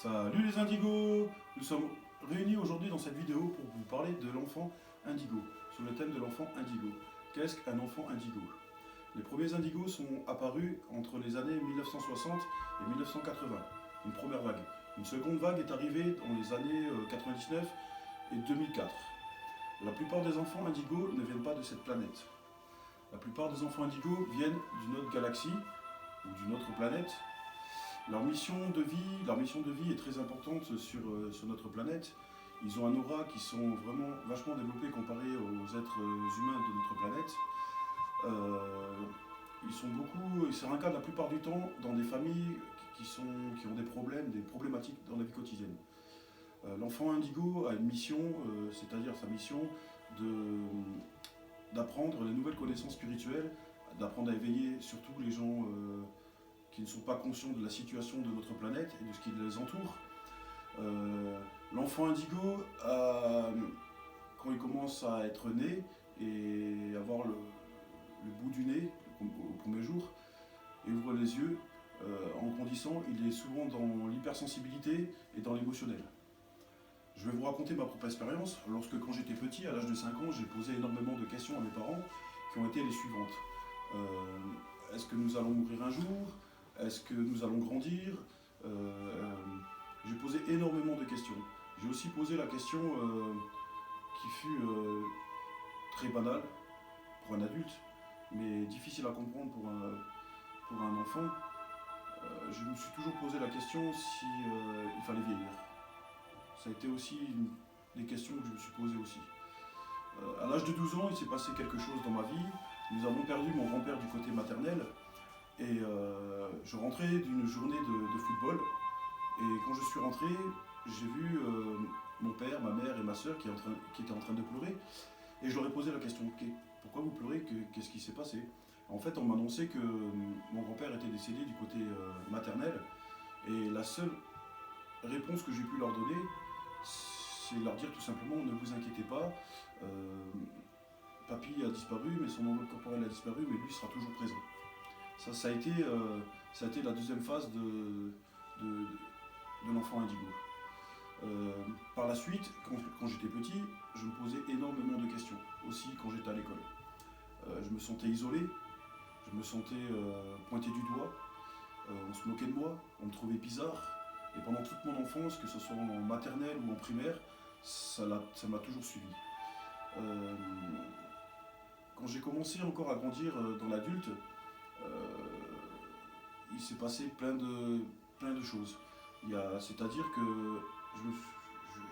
Salut les indigos. Nous sommes réunis aujourd'hui dans cette vidéo pour vous parler de l'enfant indigo, sur le thème de l'enfant indigo. Qu'est-ce qu'un enfant indigo? Les premiers indigos sont apparus entre les années 1960 et 1980, une première vague. Une seconde vague est arrivée dans les années 99 et 2004. La plupart des enfants indigos ne viennent pas de cette planète. La plupart des enfants indigos viennent d'une autre galaxie ou d'une autre planète. Leur mission de vie est très importante sur notre planète. Ils ont un aura qui sont vraiment vachement développés comparé aux êtres humains de notre planète. Ils se rencontrent la plupart du temps dans des familles qui ont des problématiques dans la vie quotidienne. L'enfant indigo a une mission, c'est-à-dire sa mission d'apprendre les nouvelles connaissances spirituelles, d'apprendre à éveiller surtout les gens qui ne sont pas conscients de la situation de notre planète et de ce qui les entoure. L'enfant indigo, quand il commence à être né et avoir le bout du nez au premier jour, et ouvre les yeux, en grandissant, il est souvent dans l'hypersensibilité et dans l'émotionnel. Je vais vous raconter ma propre expérience. Quand j'étais petit, à l'âge de 5 ans, j'ai posé énormément de questions à mes parents qui ont été les suivantes. Est-ce que nous allons mourir un jour? Est-ce que nous allons grandir? J'ai posé énormément de questions. J'ai aussi posé la question qui fut très banale pour un adulte, mais difficile à comprendre pour un enfant. Je me suis toujours posé la question si il fallait vieillir. Ça a été aussi une des questions que je me suis posées aussi. À l'âge de 12 ans, il s'est passé quelque chose dans ma vie. Nous avons perdu mon grand-père du côté maternel. Et je rentrais d'une journée de football. Et quand je suis rentré, j'ai vu mon père, ma mère et ma soeur qui étaient en train de pleurer. Et je leur ai posé la question, pourquoi vous pleurez? Qu'est-ce qui s'est passé? En fait, on m'a annoncé que mon grand-père était décédé du côté maternel. Et la seule réponse que j'ai pu leur donner, c'est leur dire tout simplement, ne vous inquiétez pas, papy a disparu, mais son enveloppe corporelle a disparu, mais lui sera toujours présent. Ça a été la deuxième phase de l'enfant indigo. Par la suite, quand j'étais petit, je me posais énormément de questions, aussi quand j'étais à l'école. Je me sentais isolé, je me sentais pointé du doigt, on se moquait de moi, on me trouvait bizarre. Et pendant toute mon enfance, que ce soit en maternelle ou en primaire, ça m'a toujours suivi. Quand j'ai commencé encore à grandir dans l'adulte, il s'est passé plein de choses. C'est-à-dire que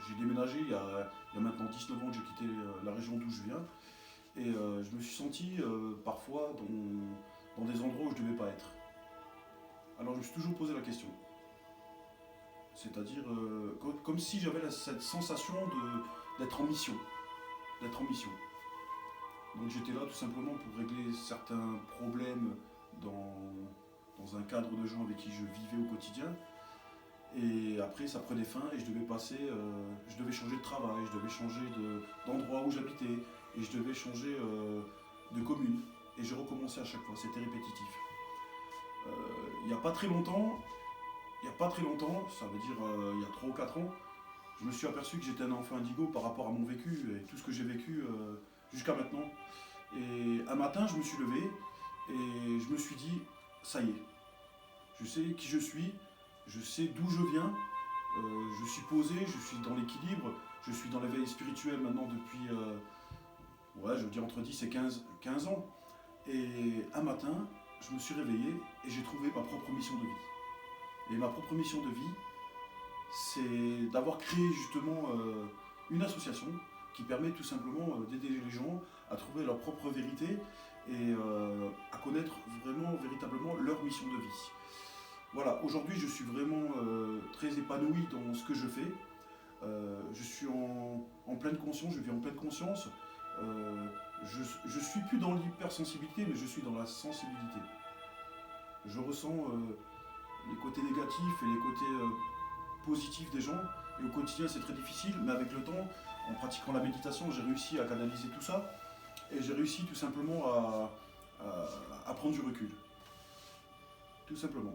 j'ai déménagé il y a maintenant 19 ans que j'ai quitté la région d'où je viens. Et je me suis senti parfois dans des endroits où je ne devais pas être. Alors je me suis toujours posé la question. C'est-à-dire comme si j'avais cette sensation d'être en mission. Donc j'étais là tout simplement pour régler certains problèmes dans un cadre de gens avec qui je vivais au quotidien. Et après ça prenait fin et je devais changer de travail, je devais changer d'endroit où j'habitais et je devais changer de commune. Et je recommençais à chaque fois, c'était répétitif. Il n'y a pas très longtemps, ça veut dire il y a 3 ou 4 ans, je me suis aperçu que j'étais un enfant indigo par rapport à mon vécu et tout ce que j'ai vécu jusqu'à maintenant. Et un matin, je me suis levé et je me suis dit, ça y est, je sais qui je suis, je sais d'où je viens, je suis posé, je suis dans l'équilibre, je suis dans l'éveil spirituel maintenant depuis, je veux dire entre 10 et 15 ans. Et un matin, je me suis réveillé et j'ai trouvé ma propre mission de vie. Et ma propre mission de vie, c'est d'avoir créé justement une association qui permet tout simplement d'aider les gens à trouver leur propre vérité et à connaître véritablement leur mission de vie. Voilà, aujourd'hui je suis vraiment très épanoui dans ce que je fais. Je suis en pleine conscience, je vis en pleine conscience. Je suis plus dans l'hypersensibilité, mais je suis dans la sensibilité. Je ressens les côtés négatifs et les côtés positifs des gens. Et au quotidien, c'est très difficile, mais avec le temps, en pratiquant la méditation, j'ai réussi à canaliser tout ça. Et j'ai réussi tout simplement à prendre du recul. Tout simplement.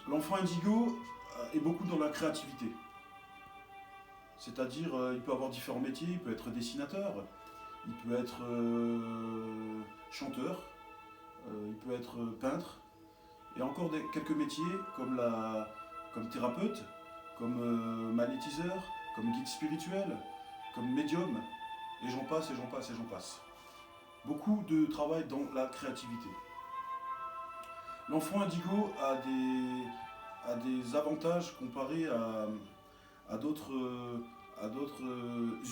L'enfant indigo, est beaucoup dans la créativité. C'est-à-dire, il peut avoir différents métiers, il peut être dessinateur, il peut être chanteur, il peut être peintre, et encore quelques métiers comme thérapeute, comme magnétiseur, comme guide spirituel, comme médium, et j'en passe, et j'en passe, et j'en passe. Beaucoup de travail dans la créativité. L'enfant indigo a des avantages comparés à d'autres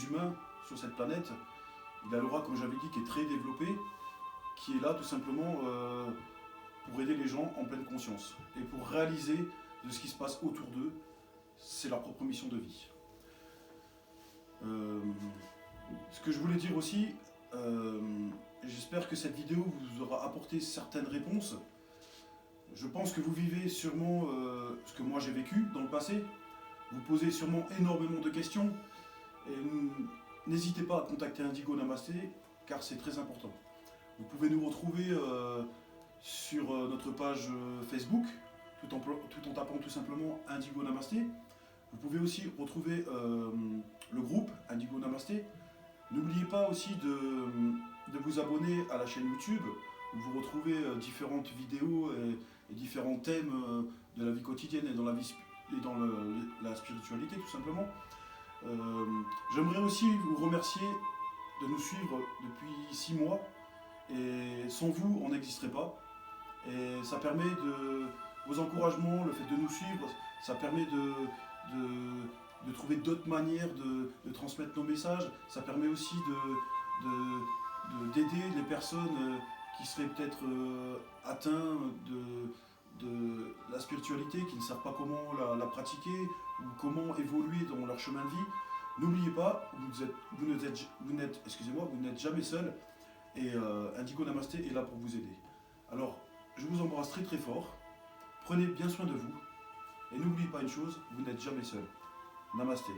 humains sur cette planète. Il a l'aura, comme j'avais dit, qui est très développée, qui est là tout simplement pour aider les gens en pleine conscience et pour réaliser de ce qui se passe autour d'eux. C'est leur propre mission de vie. Ce que je voulais dire aussi, j'espère que cette vidéo vous aura apporté certaines réponses. Je pense que vous vivez sûrement ce que moi j'ai vécu dans le passé. Vous posez sûrement énormément de questions. Et n'hésitez pas à contacter Indigo Namasté, car c'est très important. Vous pouvez nous retrouver sur notre page Facebook, tout en tapant tout simplement Indigo Namasté. Vous pouvez aussi retrouver le groupe Indigo Namasté. N'oubliez pas aussi de vous abonner à la chaîne YouTube, où vous retrouvez différentes vidéos et différents thèmes de la vie quotidienne et dans la spiritualité tout simplement. J'aimerais aussi vous remercier de nous suivre depuis 6 mois, et sans vous on n'existerait pas, et ça permet vos encouragements, le fait de nous suivre, ça permet de trouver d'autres manières de transmettre nos messages. Ça permet aussi d'aider les personnes qui seraient peut-être atteintes de la spiritualité, qui ne savent pas comment la pratiquer ou comment évoluer dans leur chemin de vie. N'oubliez pas, vous n'êtes jamais seul, et Indigo Namasté est là pour vous aider. Alors, je vous embrasse très très fort, prenez bien soin de vous, et n'oubliez pas une chose, vous n'êtes jamais seul. Namasté.